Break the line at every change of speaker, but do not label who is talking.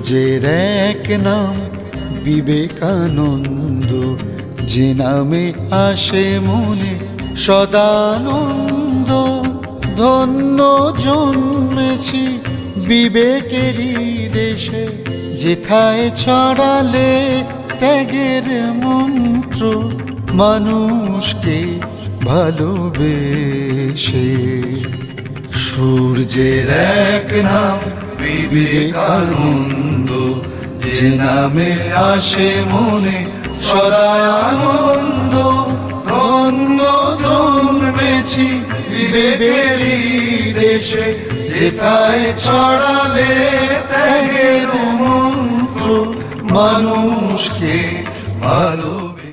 সূর্যের এক নাম বিবেকানন্দ, যে নামে আসে মনে সদানন্দ। ধন্য জন্মেছি বিবেকেরই দেশে, যেথায় ছড়ালে ত্যাগের মন্ত্র, মানুষকে ভালোবেসে। সূর্যের এক নাম বিবেকানন্দ, যে নামে আসে মনে সদা আনন্দ। ধন্য জন্মেছি বিবেকেরই দেশে, যেথায় ছড়ালে ত্যাগের মন্ত্র, মানুষকে ভালো